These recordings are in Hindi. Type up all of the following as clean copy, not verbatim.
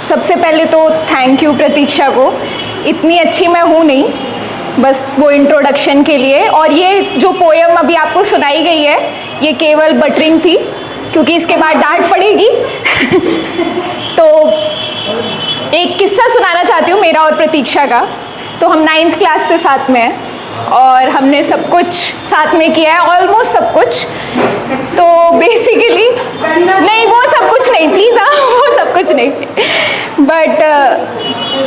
सबसे पहले तो थैंक यू प्रतीक्षा को, इतनी अच्छी मैं हूँ नहीं, बस वो इंट्रोडक्शन के लिए। और ये जो पोयम अभी आपको सुनाई गई है ये केवल बटरिंग थी, क्योंकि इसके बाद डांट पड़ेगी। तो एक किस्सा सुनाना चाहती हूँ मेरा और प्रतीक्षा का। तो हम 9th क्लास से साथ में हैं और हमने सब कुछ साथ में किया है, ऑलमोस्ट सब कुछ। तो बेसिकली नहीं, वो सब कुछ नहीं प्लीज़, हाँ वो सब कुछ नहीं, बट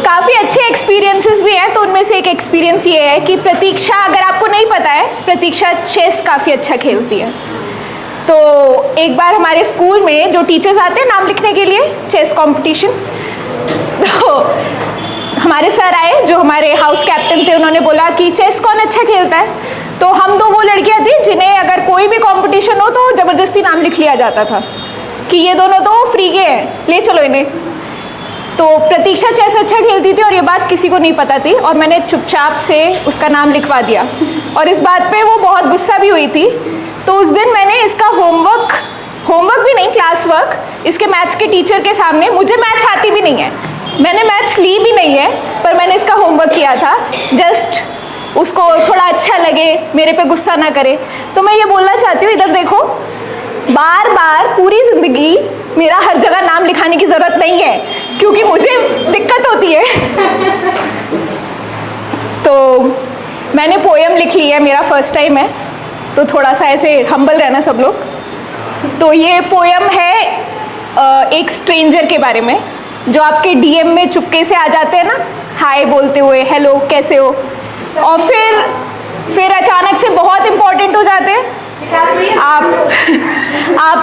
काफ़ी अच्छे एक्सपीरियंसेस भी हैं। तो उनमें से एक एक्सपीरियंस ये है कि प्रतीक्षा, अगर आपको नहीं पता है, प्रतीक्षा चेस काफ़ी अच्छा खेलती है। तो एक बार हमारे स्कूल में जो टीचर्स आते हैं नाम लिखने के लिए चेस कंपटीशन, तो हमारे सर आए जो हमारे हाउस कैप्टन थे, उन्होंने बोला कि चेस कौन अच्छा खेलता है। तो हम दो वो लड़कियां थी जिन्हें अगर कोई भी कंपटीशन हो तो ज़बरदस्ती नाम लिख लिया जाता था कि ये दोनों तो फ्री के हैं, ले चलो इन्हें। तो प्रतीक्षा चेस अच्छा खेलती थी और ये बात किसी को नहीं पता थी, और मैंने चुपचाप से उसका नाम लिखवा दिया, और इस बात पे वो बहुत गुस्सा भी हुई थी। तो उस दिन मैंने इसका होमवर्क भी नहीं, क्लास वर्क, इसके मैथ्स के टीचर के सामने, मुझे मैथ्स आती भी नहीं है, मैंने मैथ्स ली भी नहीं है, पर मैंने इसका होमवर्क किया था, जस्ट उसको थोड़ा अच्छा लगे, मेरे पे गुस्सा ना करे। तो मैं ये बोलना चाहती हूँ, इधर देखो, बार बार पूरी ज़िंदगी मेरा हर जगह नाम लिखाने की ज़रूरत नहीं है, क्योंकि मुझे दिक्कत होती है। तो मैंने पोएम लिख ली है, मेरा फर्स्ट टाइम है, तो थोड़ा सा ऐसे हम्बल रहना सब लोग। तो ये पोएम है एक स्ट्रेंजर के बारे में, जो आपके डीएम में चुपके से आ जाते हैं ना, हाय बोलते हुए, हेलो कैसे हो, और फिर अचानक से बहुत इंपॉर्टेंट हो जाते हैं। आप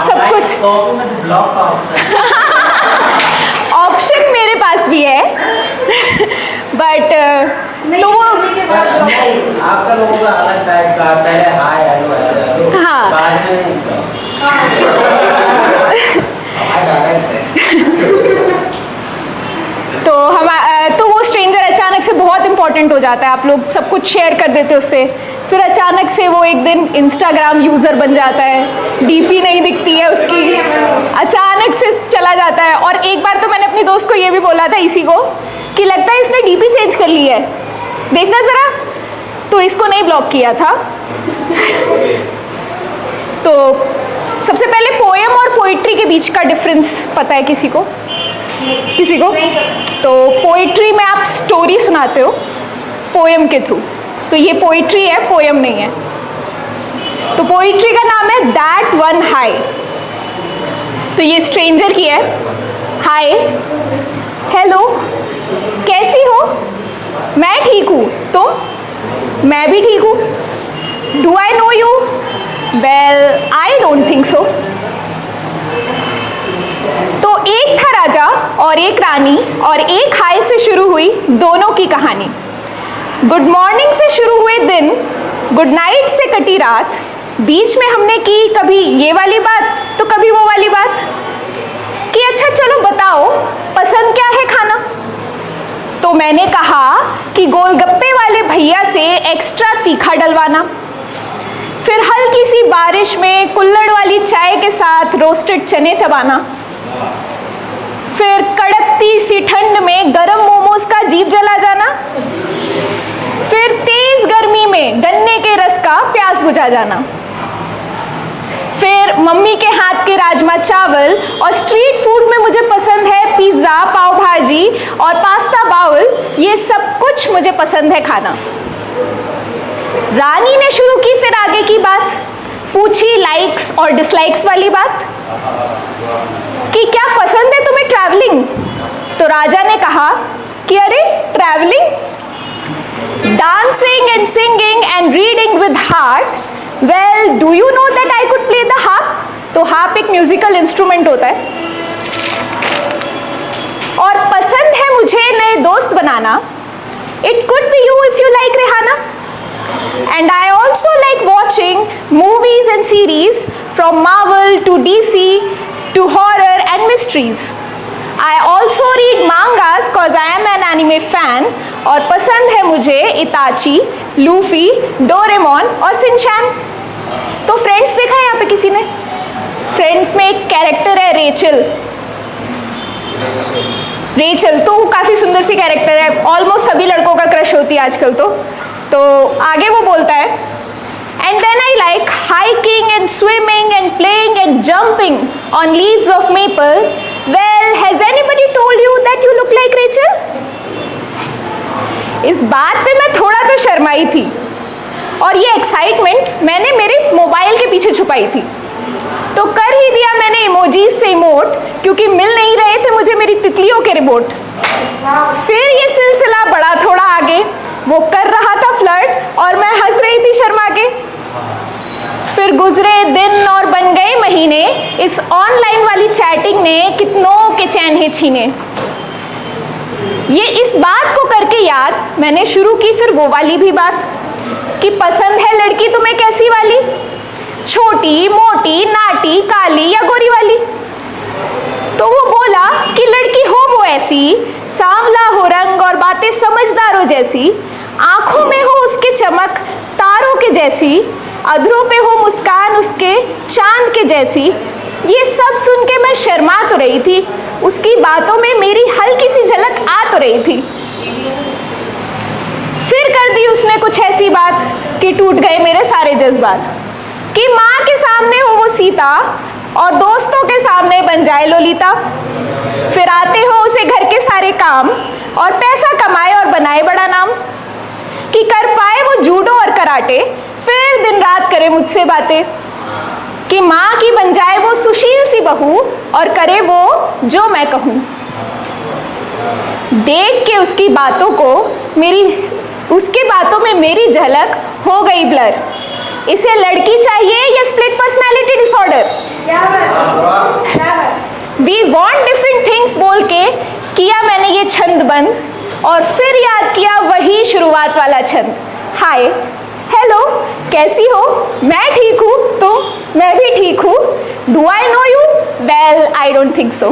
सब कुछ ऑप्शन मेरे पास भी है, बट तो वो आपका लोगों का अलग टाइप का, पहले हाय हेलो, हाँ तो वो स्ट्रेंजर अचानक से बहुत इंपॉर्टेंट हो जाता है, आप लोग सब कुछ शेयर कर देते हैं उससे, फिर अचानक से वो एक दिन इंस्टाग्राम यूज़र बन जाता है, डीपी नहीं दिखती है उसकी, अचानक से चला जाता है। और एक बार तो मैंने अपनी दोस्त को ये भी बोला था इसी को, कि लगता है इसने डीपी चेंज कर ली है, देखना ज़रा, तो इसको नहीं ब्लॉक किया था। तो सबसे पहले पोएम और पोइट्री के बीच का डिफरेंस पता है किसी को? तो पोइट्री में आप स्टोरी सुनाते हो पोएम के थ्रू, तो ये पोइट्री है, पोएम नहीं है। तो पोइट्री का नाम है दैट वन हाई। तो ये स्ट्रेंजर की है, हाय हेलो कैसी हो, मैं ठीक हूँ, तुम? मैं भी ठीक हूँ। Do I know you? Well I don't think so. तो एक था राजा और एक रानी, और एक हाय से शुरू हुई दोनों की कहानी। गुड मॉर्निंग से शुरू हुए दिन, गुड नाइट से कटी रात, बीच में हमने की कभी ये वाली बात तो कभी वो वाली बात, कि अच्छा चलो बताओ पसंद क्या है खाना। तो मैंने कहा कि गोलगप्पे वाले भैया से एक्स्ट्रा तीखा डलवाना। फिर हल्की सी बारिश में कुल्हड़ वाली चाय के साथ रोस्टेड चने चबाना। फिर कड़कती सी ठंड में गरम मोमोज का जीभ जला जाना। फिर तेज गर्मी में गन्ने के रस का प्यास बुझा जाना। फिर मम्मी के हाथ के राजमा चावल, और स्ट्रीट फूड में मुझे पसंद है पिज्ज़ा, पाव भाजी और पास्ता बाउल, ये सब कुछ मुझे पसंद है खाना। रानी ने शुरू की फिर आगे की बात, पूछी लाइक्स और डिसलाइक्स वाली बात, कि क्या पसंद है तुम्हें ट्रैवलिंग। तो राजा ने कहा कि अरे travelling, dancing and singing and reading with heart, well do you know that I could play the harp. तो हार्प एक म्यूजिकल इंस्ट्रूमेंट होता है। और पसंद है मुझे नए दोस्त बनाना, it could be you if you like Rehana. And I also like watching movies and series from Marvel to DC to horror and mysteries. I also read mangas cause I am an anime fan, और पसंद है मुझे इताची, लूफी, डोरेमोन और सिंचैन। तो फ्रेंड्स देखा है यहाँ पे किसी ने? फ्रेंड्स में एक कैरेक्टर है रेचल, रेचल तो काफ़ी सुंदर सी कैरेक्टर है, ऑलमोस्ट सभी लड़कों का क्रश होती है आजकल तो आगे वो बोलता है, and then I like hiking and swimming and playing and jumping on leaves of maple, well has anybody told you that you look like Rachel? इस बात पे मैं थोड़ा तो शर्माई थी और ये एक्साइटमेंट मैंने मेरे मोबाइल के पीछे छुपाई थी, तो कर ही दिया मैंने इमोजीज से इमोट, क्योंकि मिल नहीं रहे थे मुझे मेरी तितलियों के रिमोट। फिर ये सिलसिला बढ़ा थोड़ा आगे, वो कर रहा था फ्लर्ट और मैं हंस रही थी शर्मा के। फिर गुजरे दिन और बन गए महीने, इस ऑनलाइन वाली चैटिंग ने कितनों के चैन ही छीने। ये इस बात को करके याद मैंने शुरू की फिर वो वाली भी बात कि पसंद है लड़की तुम्हें कैसी वाली, छोटी मोटी नाटी काली या गोरी वाली? तो वो बोला कि लड़की हो वो ऐसी, सांवला हो रंग और बातें समझदारों जैसी, आंखों में हो उसके चमक तारों के जैसी, अधरों पे हो मुस्कान उसके चांद के जैसी। ये सब सुन के मैं शर्मा तो रही थी, उसकी बातों में मेरी हल्की सी झलक आ तो रही थी। फिर कर दी उसने कुछ ऐसी बात कि टूट गए मेरे सारे जज्बात, कि माँ के सामने हो वो सीता और दोस्तों के सामने बन जाए लोलिता। फिर आते हो उसे घर के सारे काम और पैसा कमाए और बनाए बड़ा नाम, कि कर पाए वो जूडो और कराटे, फिर दिन रात करे मुझसे बातें, कि माँ की बन जाए वो सुशील सी बहू और करे वो जो मैं कहूँ। देख के उसकी बातों को उसके बातों में मेरी झलक हो गई ब्लर। इसे लड़की चाहिए या split personality disorder? We want different things बोल के किया मैंने ये छंद बंद, और फिर याद किया वही शुरुआत वाला छंद। हाय हेलो कैसी हो? मैं ठीक हूँ, तुम? मैं भी ठीक हूँ। Do I know you? Well I don't think so.